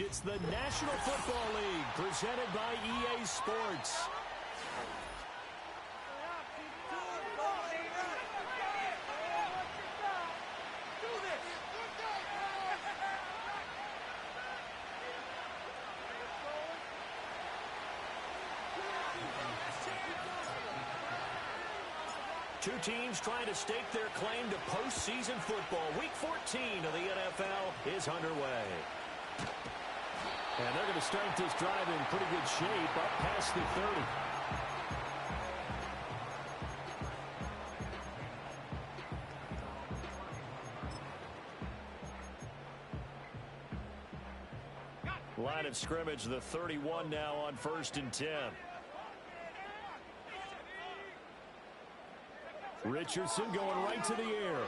It's the National Football League presented by EA Sports. Two teams trying to stake their claim to postseason football. Week 14 of the NFL is underway. And they're going to start this drive in pretty good shape, up past the 30. Line of scrimmage, the 31 now on 1st and 10. Richardson going right to the air.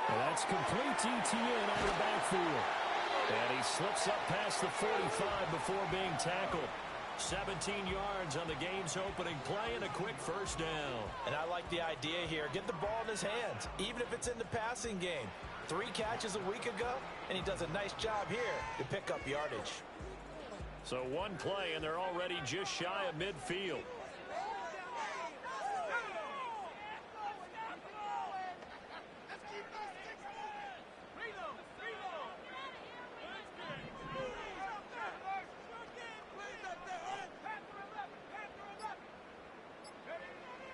And that's complete to Etienne out of the backfield. And he slips up past the 45 before being tackled. 17 yards on the game's opening play and a quick first down. And I like the idea here. Get the ball in his hands, even if it's in the passing game. 3 catches a week ago, and he does a nice job here to pick up yardage. So one play, and they're already just shy of midfield.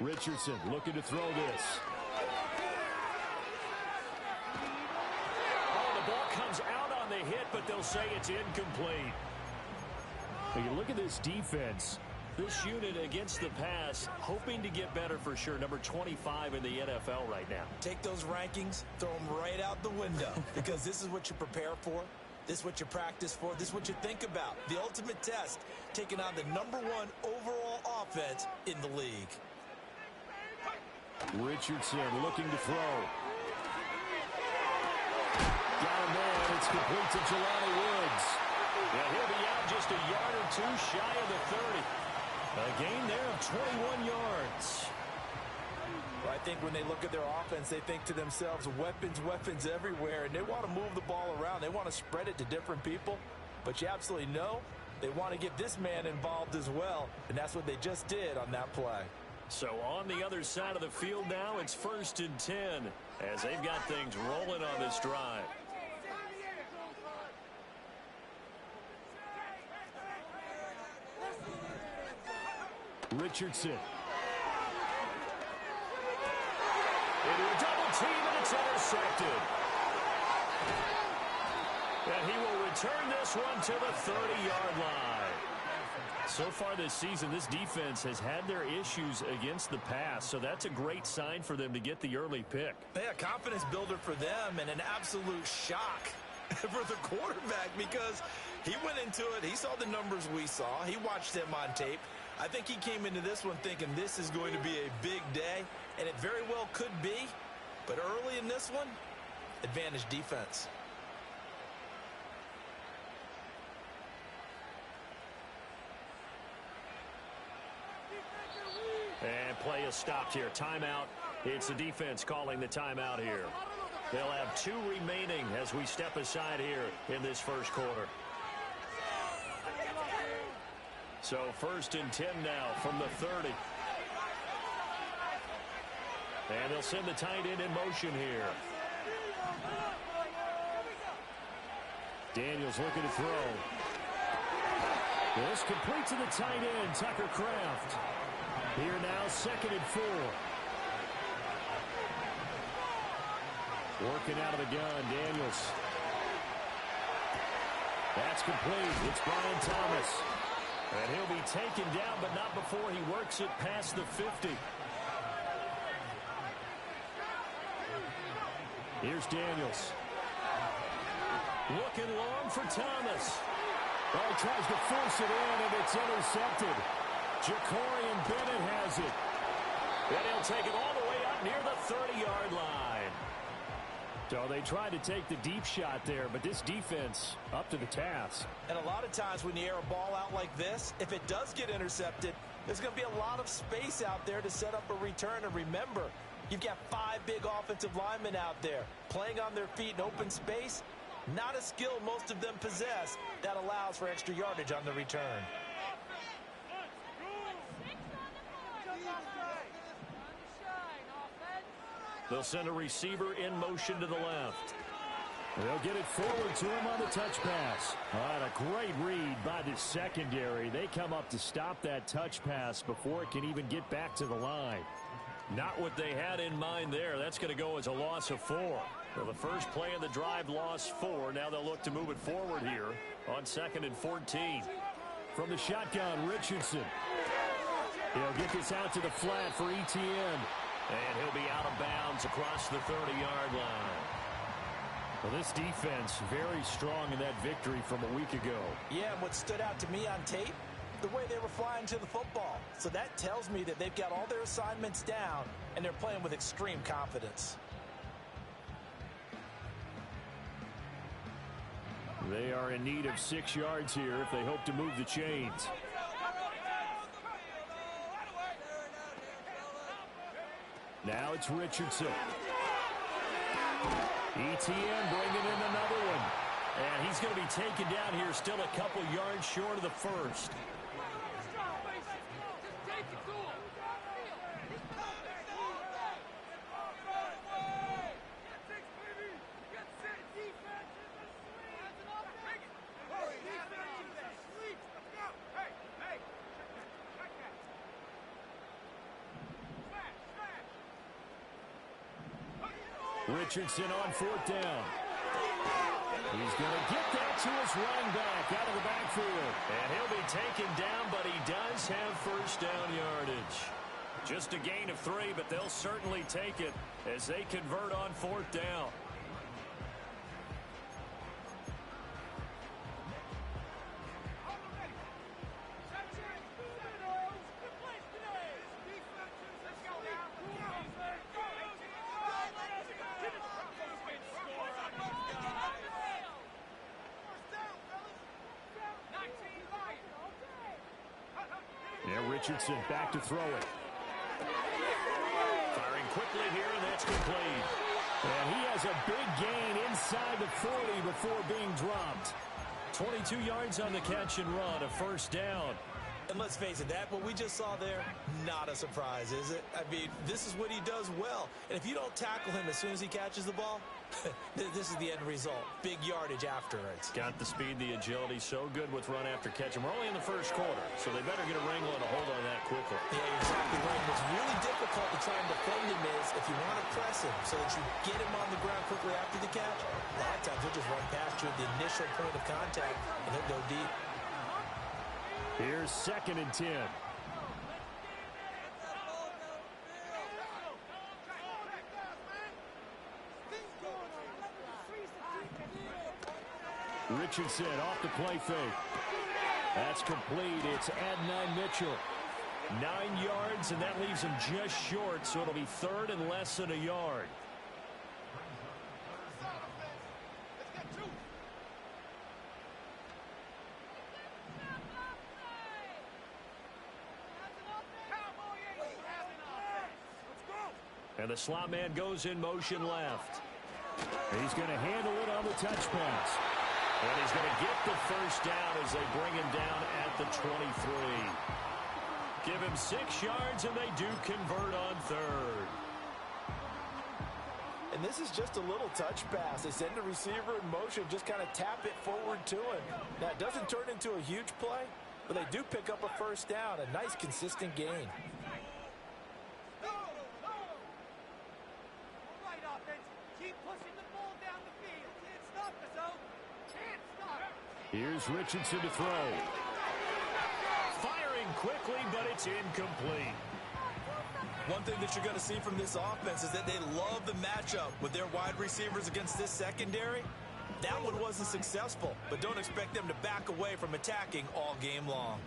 Richardson looking to throw this. Oh, the ball comes out on the hit, but they'll say it's incomplete. When you look at this defense, this unit against the pass, hoping to get better for sure. Number 25 in the NFL right now. Take those rankings, throw them right out the window, because this is what you prepare for. This is what you practice for. This is what you think about. The ultimate test, taking on the #1 overall offense in the league. Richardson looking to throw. Down there, and it's complete to Jelani Woods. Yeah, he'll be out just a yard or two shy of the 30. A gain there of 21 yards. Well, I think when they look at their offense, they think to themselves, weapons, weapons everywhere, and they want to move the ball around. They want to spread it to different people, but you absolutely know they want to get this man involved as well, and that's what they just did on that play. So on the other side of the field now, it's 1st and 10 as they've got things rolling on this drive. Richardson into a double team, and it's intercepted. And he will return this one to the 30-yard line. So far this season, this defense has had their issues against the pass, so that's a great sign for them to get the early pick. Yeah, confidence builder for them and an absolute shock for the quarterback because he went into it. He saw the numbers we saw. He watched them on tape. I think he came into this one thinking this is going to be a big day, and it very well could be. But early in this one, advantage defense. And play is stopped here. Timeout. It's the defense calling the timeout here. They'll have 2 remaining as we step aside here in this first quarter. So 1st and 10 now from the 30. And they'll send the tight end in motion here. Daniels looking to throw. This complete to the tight end, Tucker Kraft. Here now, 2nd and 4. Working out of the gun, Daniels. That's complete. It's Brian Thomas. And he'll be taken down, but not before he works it past the 50. Here's Daniels. Looking long for Thomas. Oh, he tries to force it in, and it's intercepted. Jacorian Bennett has it. And he'll take it all the way up near the 30-yard line. So they tried to take the deep shot there, but this defense up to the task. And a lot of times when you air a ball out like this, if it does get intercepted, there's going to be a lot of space out there to set up a return. And remember, you've got 5 big offensive linemen out there playing on their feet in open space. Not a skill most of them possess that allows for extra yardage on the return. They'll send a receiver in motion to the left. They'll get it forward to him on the touch pass. All right, a great read by the secondary. They come up to stop that touch pass before it can even get back to the line. Not what they had in mind there. That's going to go as a loss of 4. Well, the first play of the drive lost 4. Now they'll look to move it forward here on 2nd and 14. From the shotgun, Richardson. He'll get this out to the flat for Etienne. And he'll be out of bounds across the 30-yard line. Well, this defense very strong in that victory from a week ago. Yeah, and what stood out to me on tape, the way they were flying to the football. So that tells me that they've got all their assignments down, and they're playing with extreme confidence. They are in need of 6 yards here if they hope to move the chains. Now it's Richardson. Etienne bringing in another one. And he's going to be taken down here still a couple yards short of the first. Richardson on 4th down. He's going to get that to his running back out of the backfield. And he'll be taken down, but he does have first down yardage. Just a gain of 3, but they'll certainly take it as they convert on 4th down. Richardson back to throw it. Firing quickly here, and that's complete. And he has a big gain inside the 40 before being dropped. 22 yards on the catch and run, a first down. And let's face it, that what we just saw there, not a surprise, is it? I mean, this is what he does well. And if you don't tackle him as soon as he catches the ball, This is the end result. Big yardage afterwards. Got the speed, the agility, so good with run after catch. And we're only in the first quarter, so they better get a wrangle and a hold on that quickly. Yeah, you're exactly right. What's really difficult to try and defend him is if you want to press him so that you get him on the ground quickly after the catch, a lot of times he'll just run past you at the initial point of contact, and he'll go deep. Here's 2nd and 10. Richardson off the play fake. That's complete. It's Adonai Mitchell. 9 yards, and that leaves him just short, so it'll be 3rd and less than a yard. And the slot man goes in motion left. He's going to handle it on the touch pass. And he's going to get the first down as they bring him down at the 23. Give him 6 yards, and they do convert on 3rd. And this is just a little touch pass. They send the receiver in motion, just kind of tap it forward to him. Now, it doesn't turn into a huge play, but they do pick up a first down, a nice, consistent gain. Here's Richardson to throw. Firing quickly, but it's incomplete. One thing that you're going to see from this offense is that they love the matchup with their wide receivers against this secondary. That one wasn't successful, but don't expect them to back away from attacking all game long.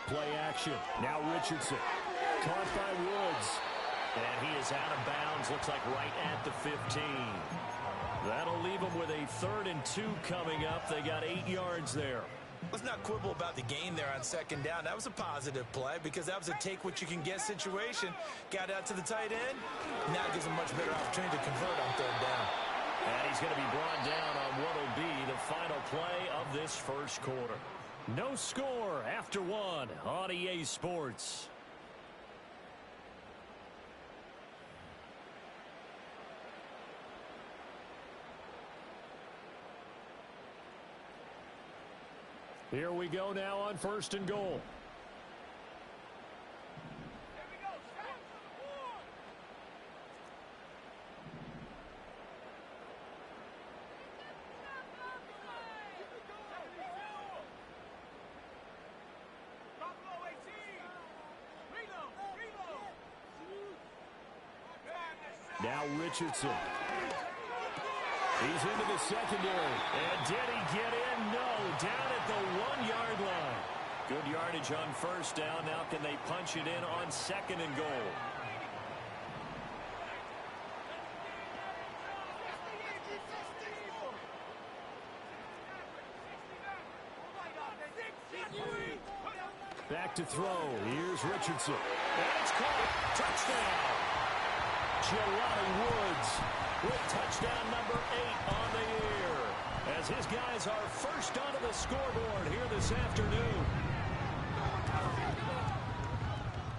Play action. Now Richardson. Caught by Woods. And he is out of bounds. Looks like right at the 15. That'll leave them with a 3rd and 2 coming up. They got 8 yards there. Let's not quibble about the gain there on 2nd down. That was a positive play because that was a take-what-you-can-get situation. Got out to the tight end. Now gives him much better opportunity to convert on 3rd down. And he's going to be brought down on what will be the final play of this first quarter. No score after 1 on EA Sports. Here we go now on 1st and goal. Now Richardson. He's into the secondary. And did he get in? No. Down at the 1-yard line. Good yardage on 1st down. Now can they punch it in on 2nd and goal? Back to throw. Here's Richardson. And it's caught. Touchdown. Jelani Woods with touchdown number 8 on the year, as his guys are first onto the scoreboard here this afternoon.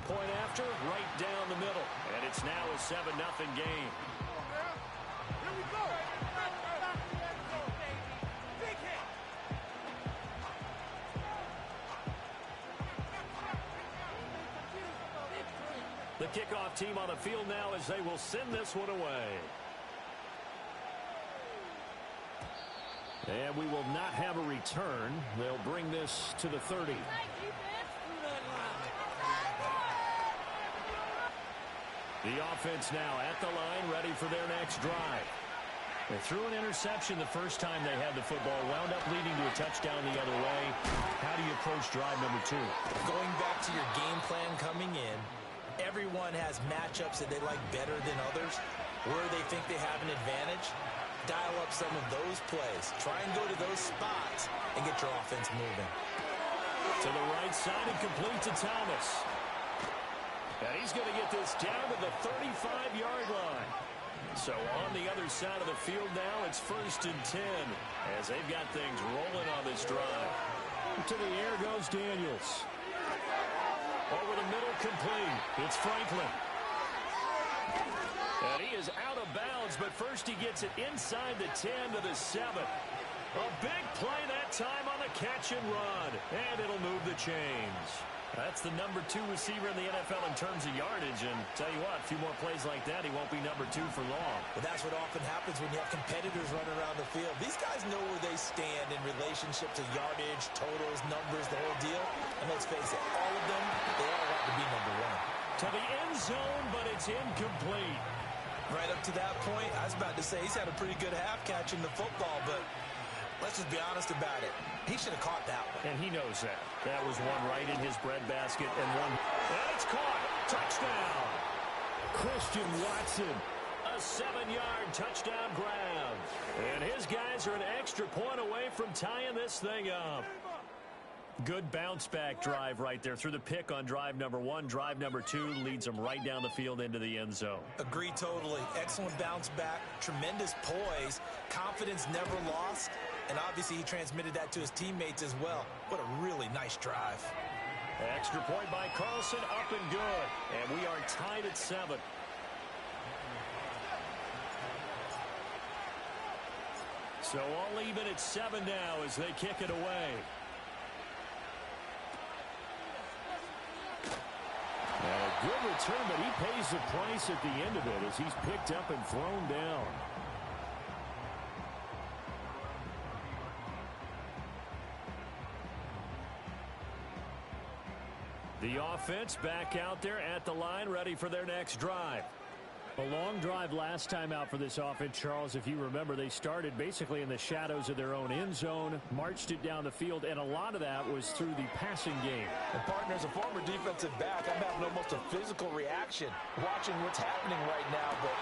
Point after, right down the middle, and it's now a 7-0 game. Here we go. Big hit. The kickoff team on the field now as they will send this one away. And we will not have a return. They'll bring this to the 30. The offense now at the line, ready for their next drive. They threw an interception the first time they had the football, wound up leading to a touchdown the other way. How do you approach drive number 2? Going back to your game plan coming in, everyone has matchups that they like better than others. Where they think they have an advantage, dial up some of those plays. Try and go to those spots and get your offense moving. To the right side and complete to Thomas. And he's going to get this down to the 35-yard line. So on the other side of the field now, it's 1st and 10 as they've got things rolling on this drive. To the air goes Daniels. Over the middle, complete. It's Franklin. And he is out of bounds, but first he gets it inside the 10 to the 7. A big play that time on the catch and run. And it'll move the chains. That's the number 2 receiver in the NFL in terms of yardage. And tell you what, a few more plays like that, he won't be number 2 for long. But that's what often happens when you have competitors running around the field. These guys know where they stand in relationship to yardage, totals, numbers, the whole deal. And let's face it, all of them, they all want to be number 1. To the end zone, but it's incomplete. Right up to that point, I was about to say he's had a pretty good half catching the football, but let's just be honest about it. He should have caught that one. And he knows that. That was one right in his breadbasket and one. And it's caught. Touchdown. Christian Watson. A 7-yard touchdown grab. And his guys are an extra point away from tying this thing up. Good bounce-back drive right there through the pick on drive number 1. Drive number 2 leads them right down the field into the end zone. Agree totally. Excellent bounce back. Tremendous poise. Confidence never lost. And obviously he transmitted that to his teammates as well. What a really nice drive. Extra point by Carlson, up and good. And we are tied at 7. So all even at 7 now as they kick it away. And a good return, but he pays the price at the end of it as he's picked up and thrown down. The offense back out there at the line, ready for their next drive. A long drive last time out for this offense, Charles. If you remember, they started basically in the shadows of their own end zone, marched it down the field, and a lot of that was through the passing game. And partner, as a former defensive back, I'm having almost a physical reaction watching what's happening right now. But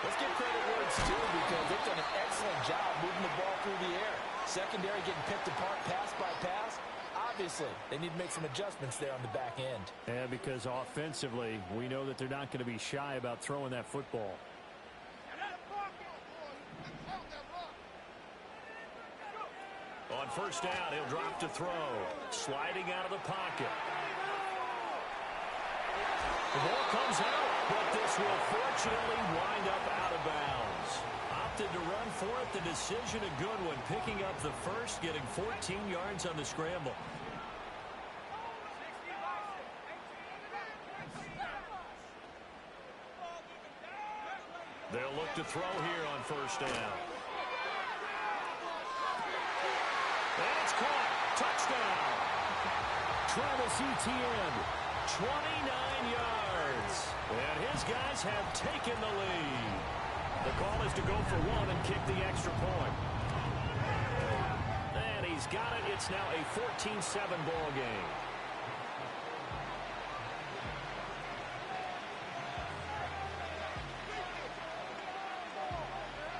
let's give credit where it's due because they've done an excellent job moving the ball through the air. Secondary getting picked apart pass by pass. Obviously, they need to make some adjustments there on the back end. And because offensively, we know that they're not going to be shy about throwing that football. On first down, he'll drop to throw. Sliding out of the pocket. The ball comes out, but this will fortunately wind up out of bounds. Opted to run for it. The decision a good one. Picking up the first, getting 14 yards on the scramble. They'll look to throw here on first down. And it's caught. Touchdown. Travis Etienne, 29 yards. And his guys have taken the lead. The call is to go for 1 and kick the extra point. And he's got it. It's now a 14-7 ball game.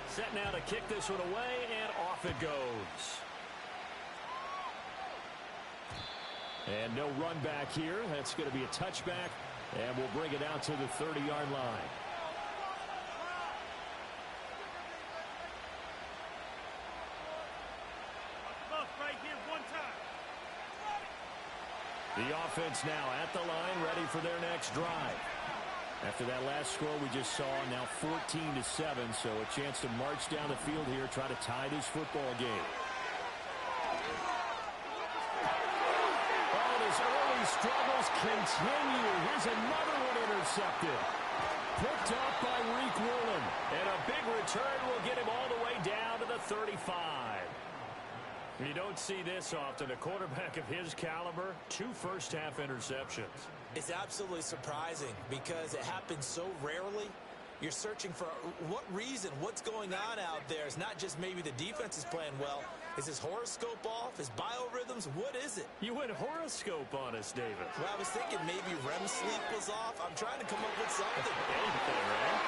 Set now to kick this one away, and off it goes. And no run back here. That's going to be a touchback, and we'll bring it out to the 30-yard line. The offense now at the line, ready for their next drive. After that last score we just saw, now 14-7, so a chance to march down the field here, try to tie this football game. Oh, his early struggles continue. Here's another one intercepted. Picked up by Reek Woolen. And a big return will get him all the way down to the 35. You don't see this often. A quarterback of his caliber, 2 first-half interceptions. It's absolutely surprising because it happens so rarely. You're searching for what reason, what's going on out there. It's not just maybe the defense is playing well. Is his horoscope off? His biorhythms? What is it? You went horoscope on us, David. Well, I was thinking maybe REM sleep was off. I'm trying to come up with something. Anything, right?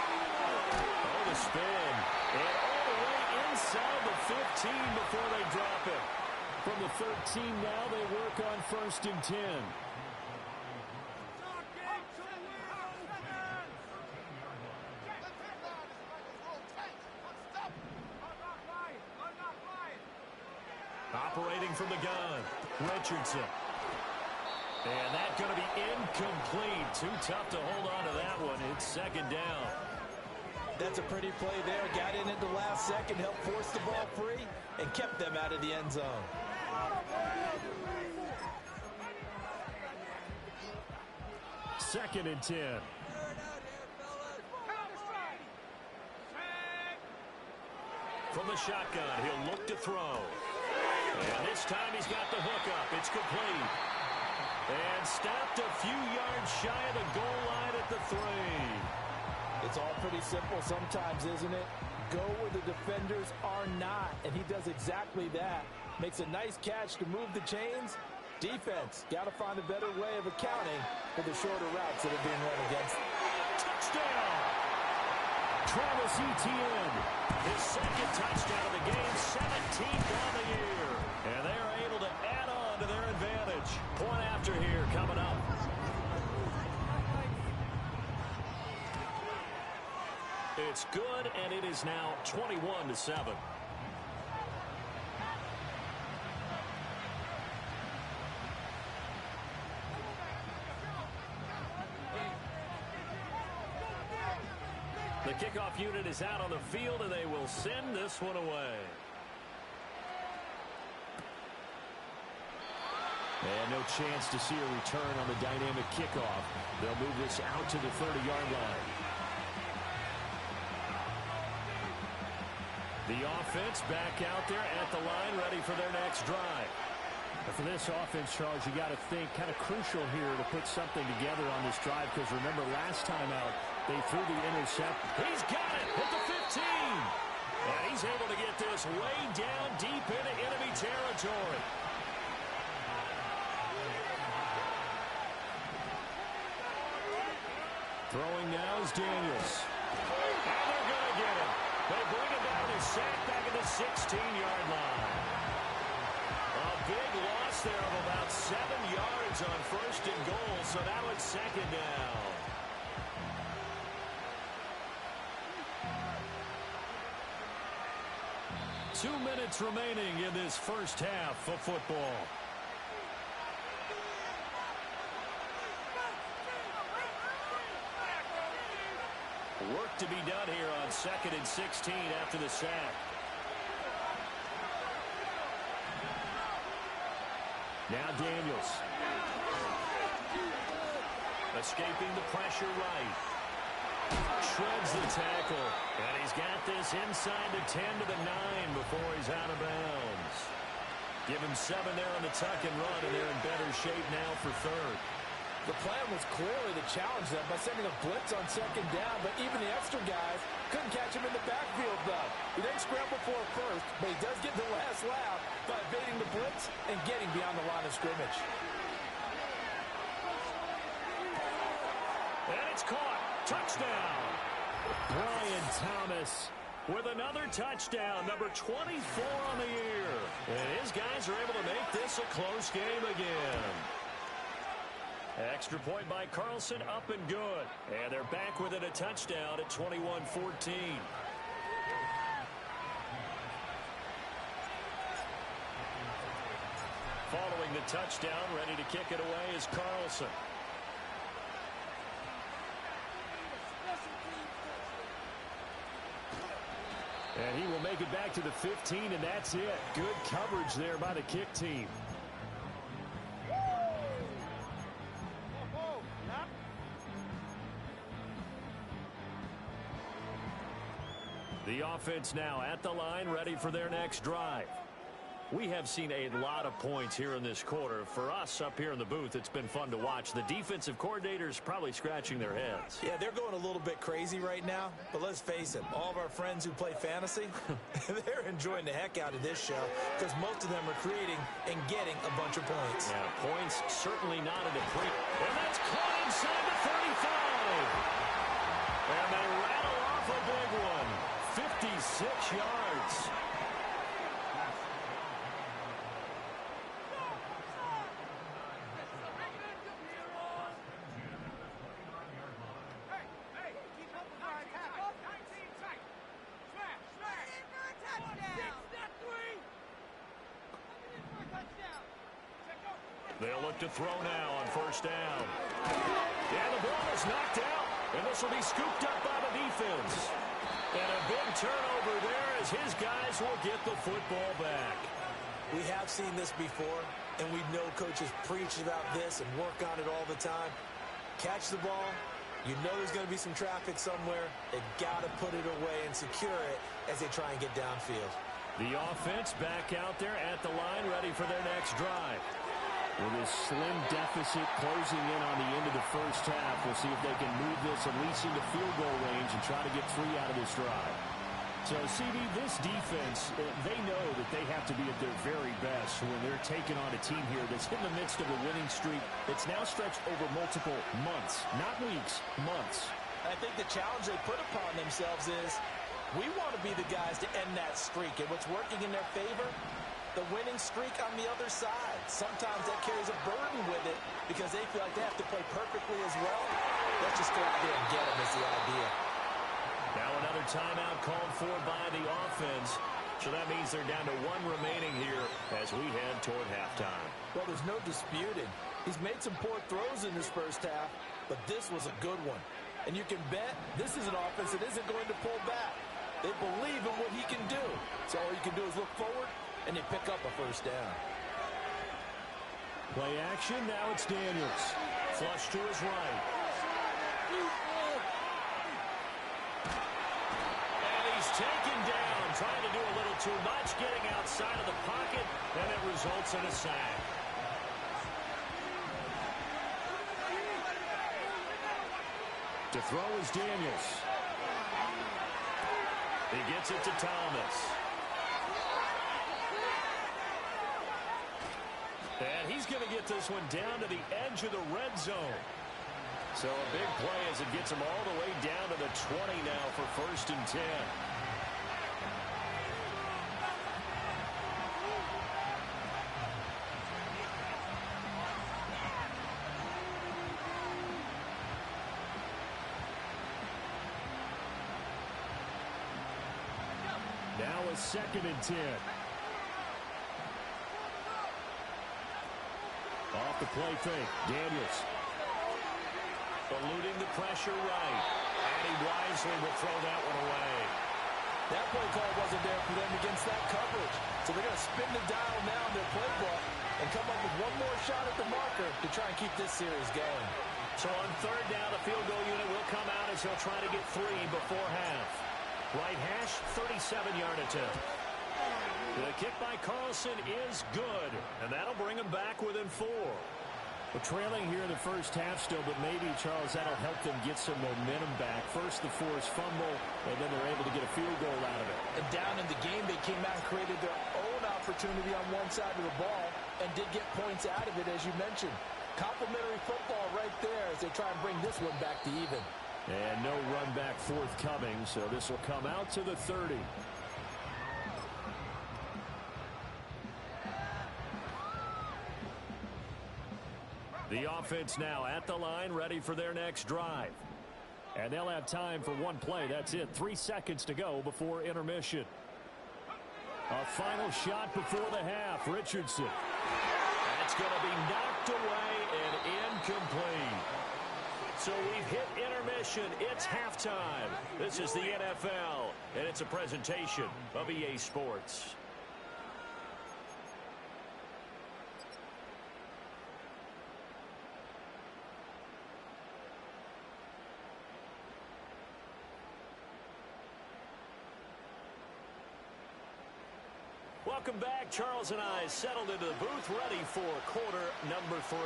Oh, the spin. And all the way inside the 15 before they drop it. From the 13 now, they work on 1st and 10. Operating from the gun, Richardson. And that's going to be incomplete. Too tough to hold on to that one. It's 2nd down. That's a pretty play there. Got in at the last second, helped force the ball free, and kept them out of the end zone. Second and 10. From the shotgun, he'll look to throw. And this time he's got the hook up. It's complete. And stopped a few yards shy of the goal line at the 3. It's all pretty simple sometimes, isn't it? Go where the defenders are not, and he does exactly that. Makes a nice catch to move the chains. Defense, got to find a better way of accounting for the shorter routes that are being run against. Touchdown! Travis Etienne, his 2nd touchdown of the game, 17th on the year. And they are able to add on to their advantage. Point after here coming up. It's good, and it is now 21-7. The kickoff unit is out on the field, and they will send this one away. And no chance to see a return on the dynamic kickoff. They'll move this out to the 30-yard line. The offense back out there at the line, ready for their next drive. But for this offense, Charles, you got to think kind of crucial here to put something together on this drive, because remember last time out, they threw the intercept. He's got it at the 15. And he's able to get this way down deep into enemy territory. Throwing now is Daniels. And they're going to get him. They bring him down and sack back at the 16-yard line. A big loss there of about 7 yards on 1st and goal, so now it's 2nd down. Two minutes remaining in this first half of football. Work to be done here on 2nd and 16 after the sack. Now Daniels. Escaping the pressure right. Shreds the tackle. And he's got this inside the 10 to the 9 before he's out of bounds. Give him 7 there on the tuck and run, and they're in better shape now for 3rd. The plan was clearly to challenge them by sending a blitz on 2nd down, but even the extra guys couldn't catch him in the backfield, though. He didn't scramble for it first, but he does get the last laugh by evading the blitz and getting beyond the line of scrimmage. And it's caught. Touchdown. Brian Thomas with another touchdown, number 24 on the year. And his guys are able to make this a close game again. Extra point by Carlson, up and good. And they're back within a touchdown at 21-14. Following the touchdown, ready to kick it away is Carlson. And he will make it back to the 15, and that's it. Good coverage there by the kick team. The offense now at the line, ready for their next drive. We have seen a lot of points here in this quarter. For us up here in the booth, it's been fun to watch. The defensive coordinators probably scratching their heads. Yeah, they're going a little bit crazy right now, but let's face it, all of our friends who play fantasy, they're enjoying the heck out of this show because most of them are creating and getting a bunch of points. Yeah, points certainly not in the pre. And that's caught inside the 35. And they rattle off a big one. 56 yards. They'll look to throw now on first down. And the ball is knocked out. And this will be scooped up by the defense. And a big turnover there as his guys will get the football back. We have seen this before, and we know coaches preach about this and work on it all the time. Catch the ball. You know there's going to be some traffic somewhere. They've got to put it away and secure it as they try and get downfield. The offense back out there at the line, ready for their next drive. With a slim deficit closing in on the end of the first half, we'll see if they can move this at least into field goal range and try to get 3 out of this drive. So, CD, this defense, they know that they have to be at their very best when they're taking on a team here that's in the midst of a winning streak that's now stretched over multiple months, not weeks, months. I think the challenge they put upon themselves is we want to be the guys to end that streak, and what's working in their favor, the winning streak on the other side. Sometimes that carries a burden with it because they feel like they have to play perfectly as well. Let's just go out there and get them is the idea. Now another timeout called for by the offense. So that means they're down to 1 remaining here as we head toward halftime. Well, there's no disputing. He's made some poor throws in this first half, but this was a good one. And you can bet this is an offense that isn't going to pull back. They believe in what he can do. So all you can do is look forward, and they pick up a first down. Play action, now it's Daniels. Flush to his right. And he's taken down, trying to do a little too much, getting outside of the pocket, and it results in a sack. To throw is Daniels. He gets it to Thomas. And he's going to get this one down to the edge of the red zone. So a big play as it gets him all the way down to the 20 now for 1st and 10. Now a 2nd and 10. Off the play fake, Daniels. Eluding the pressure right. And he wisely will throw that one away. That play call wasn't there for them against that coverage. So they're going to spin the dial now in their playbook and come up with one more shot at the marker to try and keep this series going. So on 3rd down, the field goal unit will come out as they'll try to get 3 before half. Right hash, 37-yard attempt. The kick by Carlson is good, and that'll bring him back within 4. We're trailing here in the first half still, but maybe, Charles, that'll help them get some momentum back. First, the forced fumble, and then they're able to get a field goal out of it. And down in the game, they came out and created their own opportunity on one side of the ball and did get points out of it, as you mentioned. Complimentary football right there as they try and bring this one back to even. And no run back forthcoming, so this will come out to the 30. The offense now at the line, ready for their next drive. And they'll have time for one play. That's it. 3 seconds to go before intermission. A final shot before the half. Richardson. That's going to be knocked away and incomplete. So we've hit intermission. It's halftime. This is the NFL, and it's a presentation of EA Sports. Welcome back. Charles and I settled into the booth, ready for quarter number 3.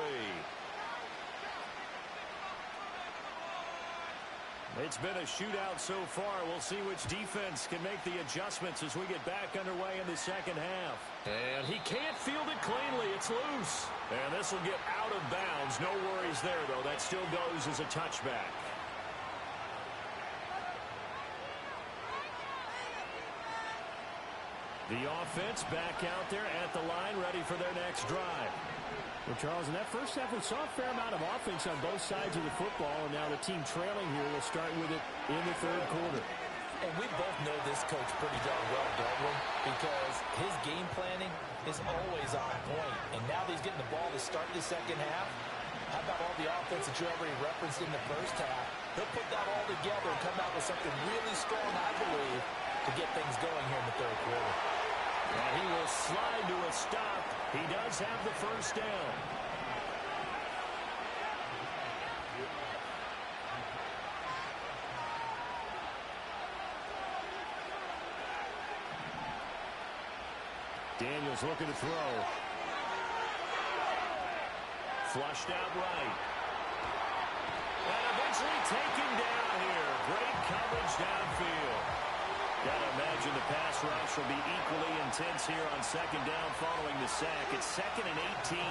It's been a shootout so far. We'll see which defense can make the adjustments as we get back underway in the second half. And he can't field it cleanly. It's loose. And this will get out of bounds. No worries there, though. That still goes as a touchback. The offense back out there at the line, ready for their next drive. Well, Charles, in that first half, we saw a fair amount of offense on both sides of the football, and now the team trailing here will start with it in the 3rd quarter. And we both know this coach pretty darn well, don't we? Because his game planning is always on point. And now that he's getting the ball to start the second half, how about all the offense that you already referenced in the first half? He'll put that all together and come out with something really strong, I believe, to get things going here in the third quarter. And he will slide to a stop. He does have the first down. Daniels looking to throw. Flushed out right. And eventually taken down here. Great coverage downfield. Gotta imagine the pass rush will be equally intense here on second down following the sack. It's 2nd and 18.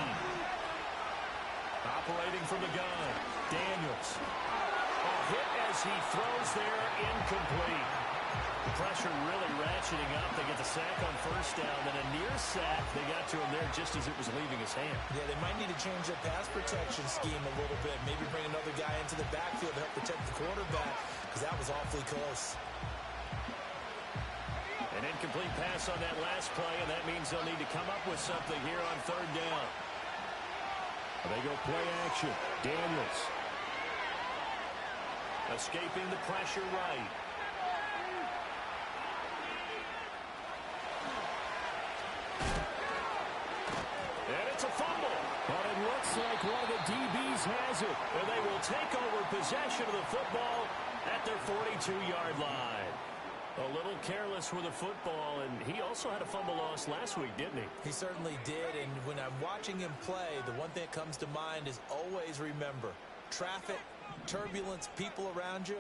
Operating from the gun. Daniels. A hit as he throws there, incomplete. Pressure really ratcheting up. They get the sack on first down. Then a near sack. They got to him there just as it was leaving his hand. Yeah, they might need to change their pass protection scheme a little bit. Maybe bring another guy into the backfield to help protect the quarterback, because that was awfully close. An incomplete pass on that last play, and that means they'll need to come up with something here on third down. They go play action. Daniels. Escaping the pressure right. And it's a fumble. But it looks like one of the DBs has it. And they will take over possession of the football at their 42-yard line. A little careless with the football, and he also had a fumble loss last week, didn't he? He certainly did, and when I'm watching him play, the one thing that comes to mind is always remember, traffic, turbulence, people around you,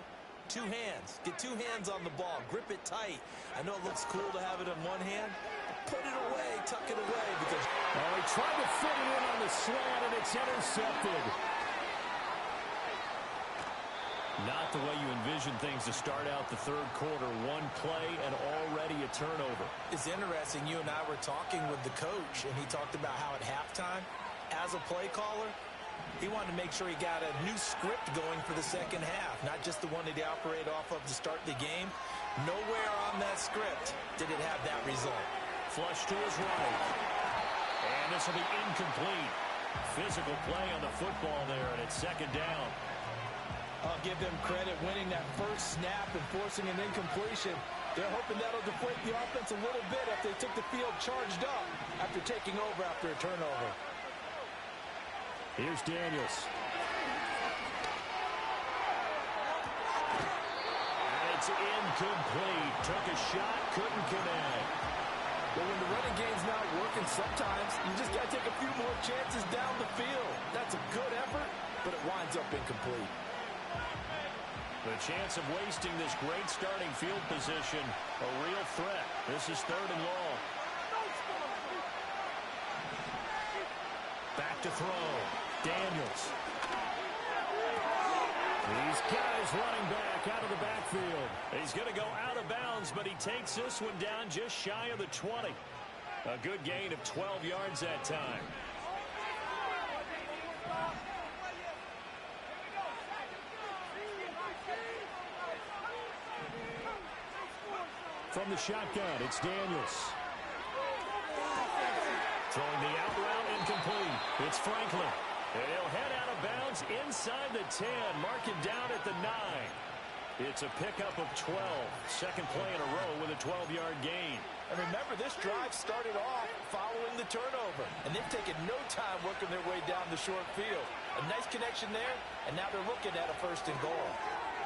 two hands. Get two hands on the ball. Grip it tight. I know it looks cool to have it in one hand, but put it away, tuck it away. Because he tried to fit it in on the slant, and it's intercepted. Not the way you envision things to start out the third quarter. One play and already a turnover. It's interesting. You and I were talking with the coach, and he talked about how at halftime, as a play caller, he wanted to make sure he got a new script going for the second half, not just the one that he operated off of to start the game. Nowhere on that script did it have that result. Flush to his right. And this will be incomplete. Physical play on the football there, and it's second down. I'll give them credit winning that first snap and forcing an incompletion. They're hoping that'll deflate the offense a little bit if they took the field charged up after taking over after a turnover. Here's Daniels. And it's incomplete. Took a shot, couldn't connect. But when the running game's not working, sometimes you just got to take a few more chances down the field. That's a good effort, but it winds up incomplete. The chance of wasting this great starting field position, a real threat. This is third and long. Back to throw. Daniels. These guys running back out of the backfield. He's going to go out of bounds, but he takes this one down just shy of the 20. A good gain of 12 yards that time. From the shotgun, it's Daniels. Throwing the out route, incomplete. It's Franklin. And he'll head out of bounds inside the 10. Mark him down at the 9. It's a pickup of 12. Second play in a row with a 12-yard gain. And remember, this drive started off following the turnover. And they've taken no time working their way down the short field. A nice connection there, and now they're looking at a first and goal.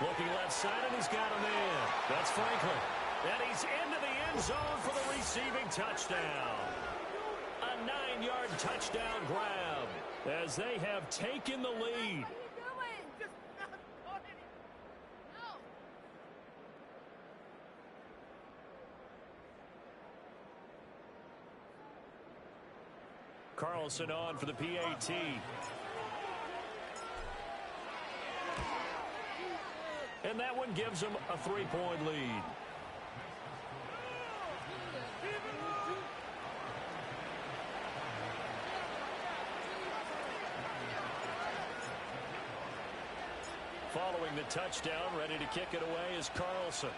Looking left side, and he's got him in. That's Franklin. And he's into the end zone for the receiving touchdown. A 9-yard touchdown grab as they have taken the lead. Carlson on for the PAT. And that one gives them a 3-point lead. Following the touchdown, ready to kick it away is Carlson.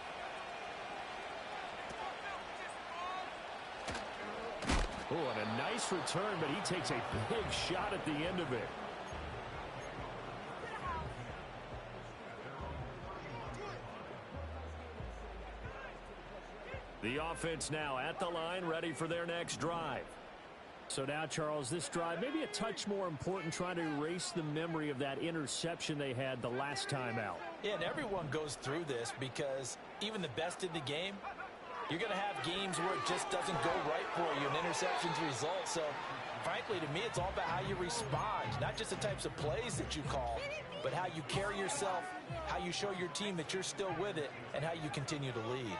Oh, and a nice return, but he takes a big shot at the end of it. The offense now at the line, ready for their next drive. So now, Charles, this drive maybe a touch more important, trying to erase the memory of that interception they had the last time out. Yeah, and everyone goes through this because even the best in the game, you're going to have games where it just doesn't go right for you, and interceptions result. So, frankly, to me, it's all about how you respond, not just the types of plays that you call, but how you carry yourself, how you show your team that you're still with it, and how you continue to lead.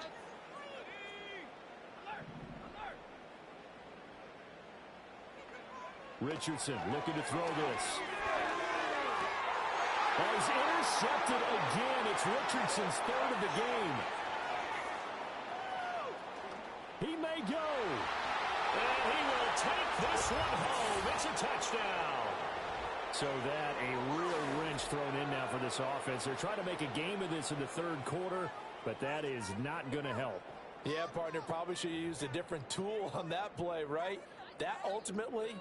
Richardson looking to throw this. Oh, he's intercepted again. It's Richardson's third of the game. He may go. And he will take this one home. It's a touchdown. So that a real wrench thrown in now for this offense. They're trying to make a game of this in the third quarter, but that is not going to help. Yeah, partner, probably should have used a different tool on that play, right? That ultimately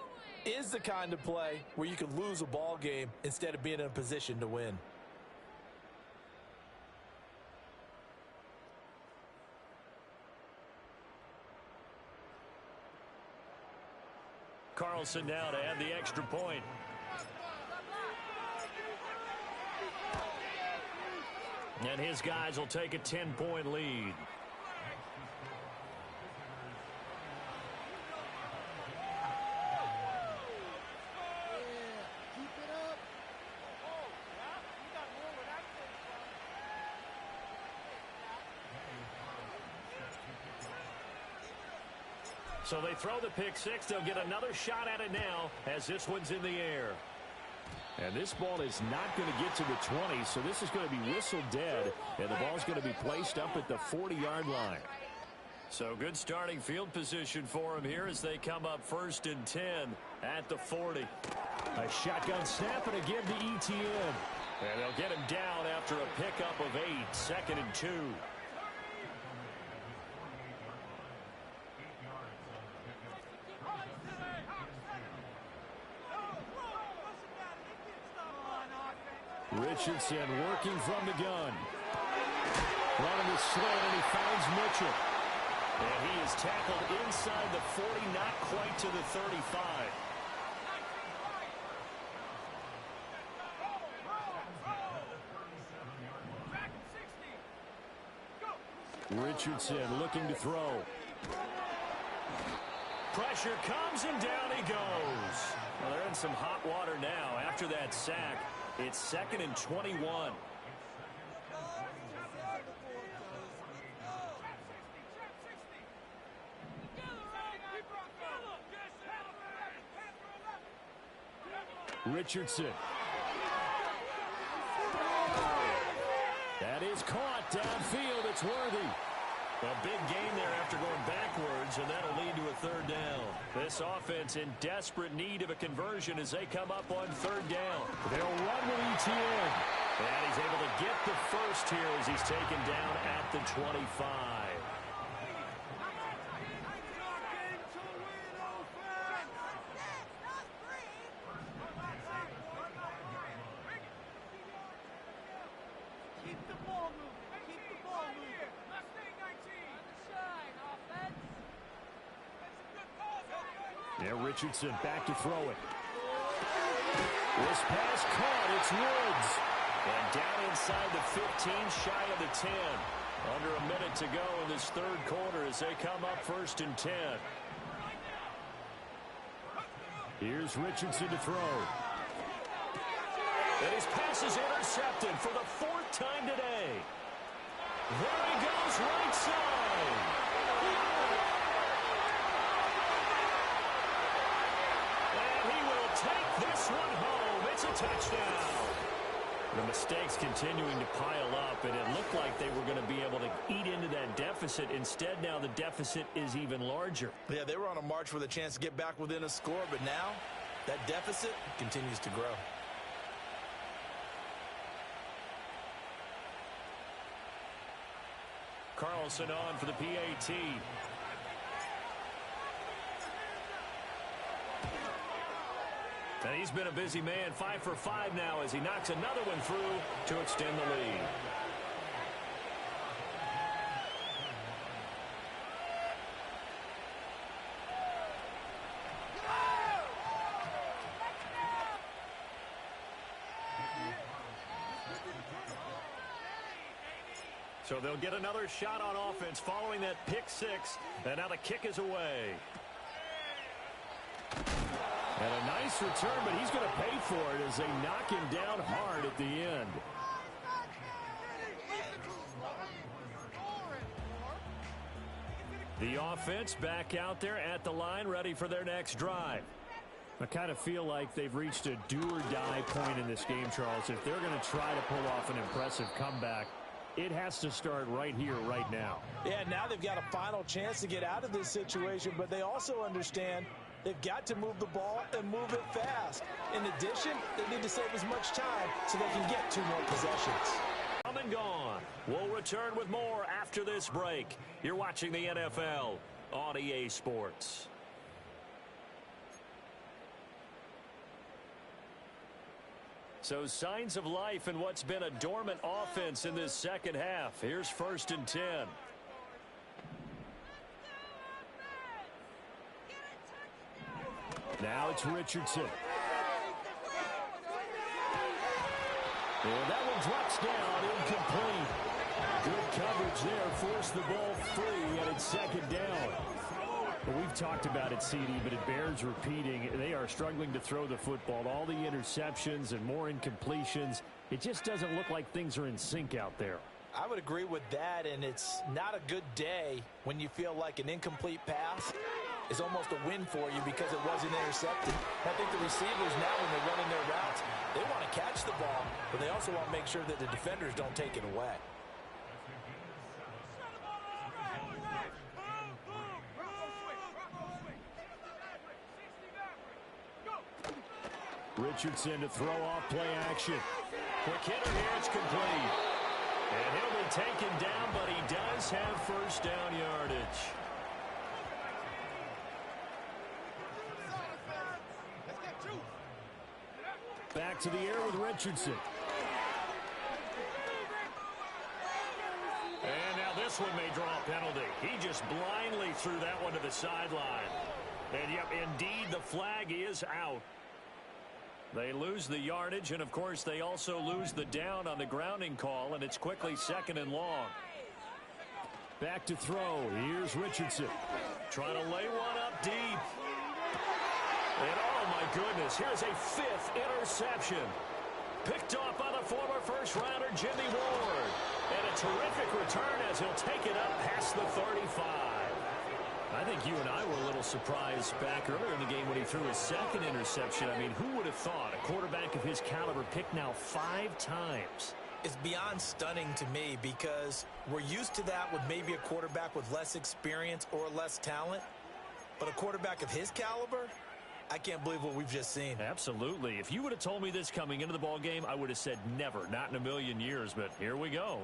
is the kind of play where you could lose a ball game instead of being in a position to win. Carlson now to add the extra point. And his guys will take a 10-point lead. So they throw the pick six. They'll get another shot at it now as this one's in the air. And this ball is not going to get to the 20, so this is going to be whistled dead, and the ball's going to be placed up at the 40-yard line. So good starting field position for them here as they come up 1st and 10 at the 40. A shotgun snap and again to ETN. And they'll get him down after a pickup of 8, 2nd and 2. Richardson working from the gun. Running the slant, and he finds Mitchell. And he is tackled inside the 40, not quite to the 35. Richardson looking to throw. Pressure comes, and down he goes. Well, they're in some hot water now after that sack. It's 2nd and 21. Richardson. That is caught downfield. It's Worthy. A big gain there after going backwards, and that'll lead to a 3rd down. This offense in desperate need of a conversion as they come up on 3rd down. They'll run with ETN. And he's able to get the first here as he's taken down at the 25. Yeah, Richardson back to throw it. This pass caught. It's Woods. And down inside the 15, shy of the 10. Under a minute to go in this 3rd quarter as they come up 1st and 10. Here's Richardson to throw. And his pass is intercepted for the 4th time today. There he goes, right side. And he will take this one home. It's a touchdown. The mistakes continuing to pile up, and it looked like they were going to be able to eat into that deficit. Instead, now the deficit is even larger. Yeah, they were on a march with a chance to get back within a score, but now that deficit continues to grow. Carlson on for the PAT. he's been a busy man, 5 for 5 now as he knocks another one through to extend the lead. So they'll get another shot on offense following that pick six. And now the kick is away. And a nice return, but he's going to pay for it as they knock him down hard at the end. The offense back out there at the line, ready for their next drive. I kind of feel like they've reached a do-or-die point in this game, Charles. If they're going to try to pull off an impressive comeback, it has to start right here, right now. Yeah, now they've got a final chance to get out of this situation, but they also understand they've got to move the ball and move it fast. In addition, they need to save as much time so they can get 2 more possessions. Come and gone. We'll return with more after this break. You're watching the NFL on EA Sports. So signs of life in what's been a dormant offense in this second half. Here's 1st and 10. Now it's Richardson. And that one drops down, incomplete. Good coverage there, forced the ball free, and it's 2nd down. Well, we've talked about it, CD, but it bears repeating. They are struggling to throw the football. All the interceptions and more incompletions. It just doesn't look like things are in sync out there. I would agree with that, and it's not a good day when you feel like an incomplete pass is almost a win for you because it wasn't intercepted. I think the receivers now, when they're running their routes, they want to catch the ball, but they also want to make sure that the defenders don't take it away. Richardson to throw off play action. Quick hitter here, it's complete. And he'll be taken down, but he does have 1st down yardage. Back to the air with Richardson. And now this one may draw a penalty. He just blindly threw that one to the sideline. And yep, indeed, the flag is out. They lose the yardage, and of course they also lose the down on the grounding call, and it's quickly 2nd and long. Back to throw. Here's Richardson. Trying to lay one up deep. And oh my goodness, here's a 5th interception. Picked off by the former first-rounder Jimmy Ward. And a terrific return as he'll take it up past the 35. I think you and I were a little surprised back earlier in the game when he threw his 2nd interception. I mean, who would have thought a quarterback of his caliber picked now 5 times? It's beyond stunning to me because we're used to that with maybe a quarterback with less experience or less talent. But a quarterback of his caliber, I can't believe what we've just seen. Absolutely. If you would have told me this coming into the ball game, I would have said never, not in a million years. But here we go.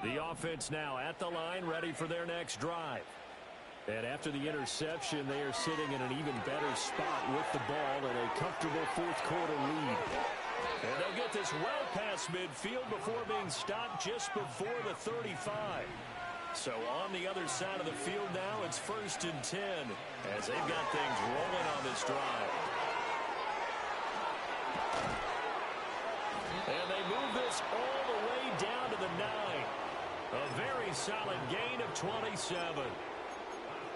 The offense now at the line, ready for their next drive. And after the interception, they are sitting in an even better spot with the ball and a comfortable 4th quarter lead. And they'll get this well past midfield before being stopped just before the 35. So on the other side of the field now, it's 1st and 10 as they've got things rolling on this drive. And they move this all the way down to the 9. A very solid gain of 27.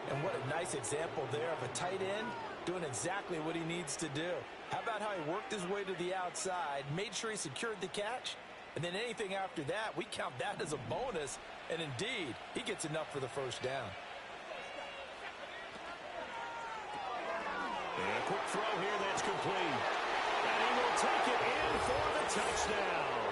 And what a nice example there of a tight end doing exactly what he needs to do. How about how he worked his way to the outside, made sure he secured the catch, and then anything after that, we count that as a bonus. And indeed, he gets enough for the 1st down. And a quick throw here that's complete. And he will take it in for the touchdown.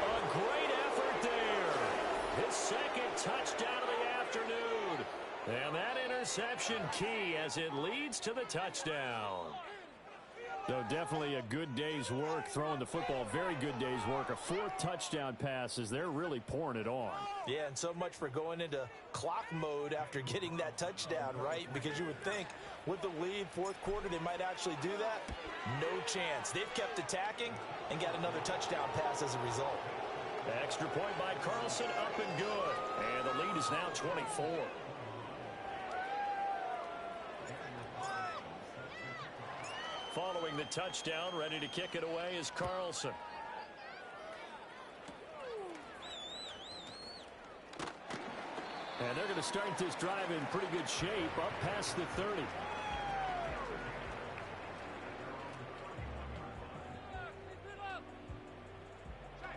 A great effort there. His 2nd touchdown of the afternoon. And that interception key as it leads to the touchdown. So definitely a good day's work throwing the football. Very good day's work. A fourth touchdown pass as they're really pouring it on. Yeah, and so much for going into clock mode after getting that touchdown, right? Because you would think with the lead, fourth quarter, they might actually do that. No chance. They've kept attacking and got another touchdown pass as a result. Extra point by Carlson, up and good. And the lead is now 24. Following the touchdown, ready to kick it away is Carlson. And they're going to start this drive in pretty good shape, up past the 30.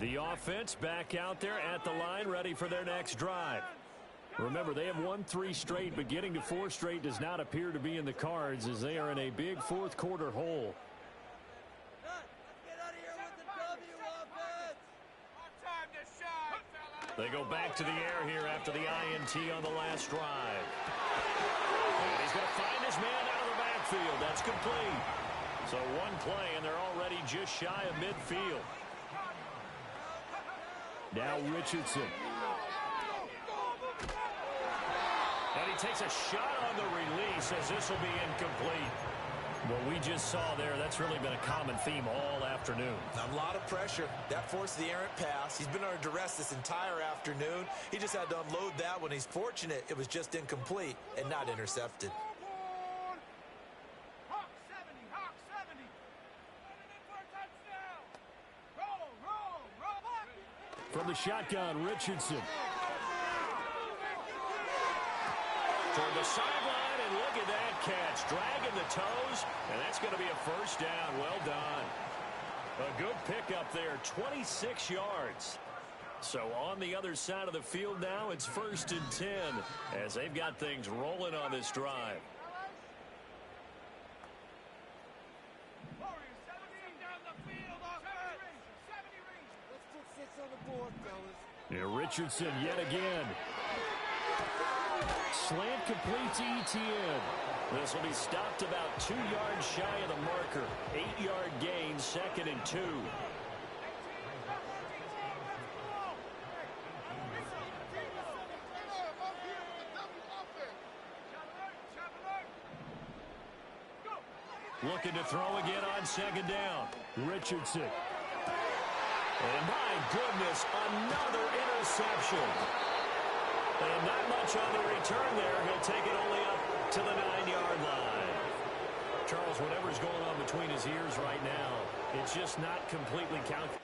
The offense back out there at the line, ready for their next drive. Remember, they have won 3 straight, but getting to 4 straight does not appear to be in the cards as they are in a big fourth quarter hole. They go back to the air here after the INT on the last drive. And he's going to find his man out of the backfield. That's complete. So one play, and they're already just shy of midfield. Now Richardson. And he takes a shot on the release as this will be incomplete. What we just saw there, that's really been a common theme all afternoon. A lot of pressure. That forced the errant pass. He's been under duress this entire afternoon. He just had to unload that one. He's fortunate it was just incomplete and not intercepted. From the shotgun, Richardson. Toward the sideline, and look at that catch. Dragging the toes, and that's going to be a first down. Well done. A good pickup there, 26 yards. So on the other side of the field now, it's 1st and 10 as they've got things rolling on this drive. Yeah, Richardson yet again. Slant complete to Etienne. This will be stopped about 2 yards shy of the marker. 8-yard gain, 2nd and 2. Looking to throw again on 2nd down. Richardson. And my goodness, another interception. And not much on the return there. He'll take it only up to the 9-yard line. Charles, whatever's going on between his ears right now, it's just not completely calculated.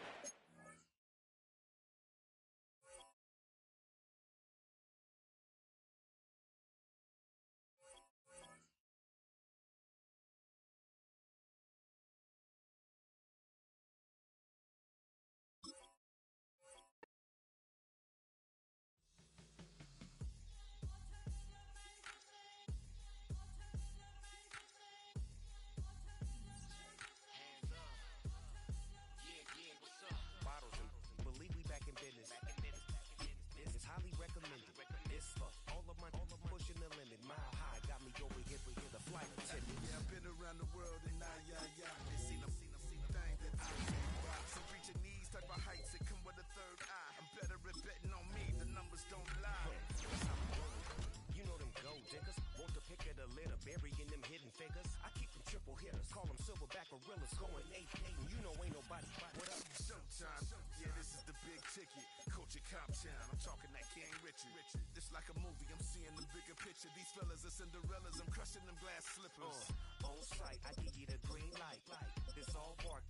I'm talking that King Richard. This like a movie, I'm seeing the bigger picture. These fellas are Cinderellas, I'm crushing them glass slippers. On sight, I give you the green light. This all bark,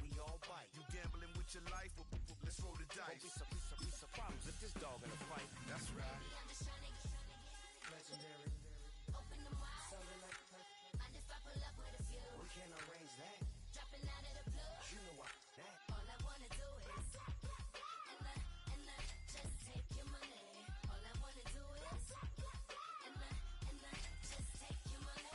we all bite. You gambling with your life? Let's roll the dice. Don't be some problems if this dog in a fight. That's right. Legendary. Open the wide. Sounding like and if I pull up with a few, we can arrange that. Dropping out of the blue. You know what? That. All I wanna do is just take your money. All I wanna do is just take your money.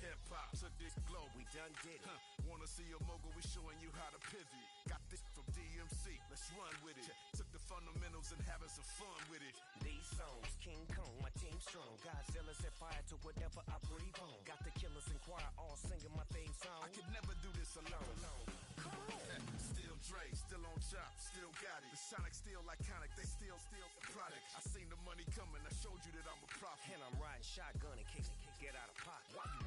Hip hop took this globe. We done did it. Wanna see a mogul? We showing you how to pivot. Got this from DMC. Let's run with it. Took the fundamentals and having some fun with it. These songs, King Kong, my team strong. Godzilla set fire to whatever I breathe on. Got the killers in choir all singing my theme song. I could never do this alone. Still Dre, still on top, still got it. The Sonic still iconic, they still the product. I seen the money coming, I showed you that I'm a prophet. And I'm riding shotgun in case I can't get out of pocket. Why you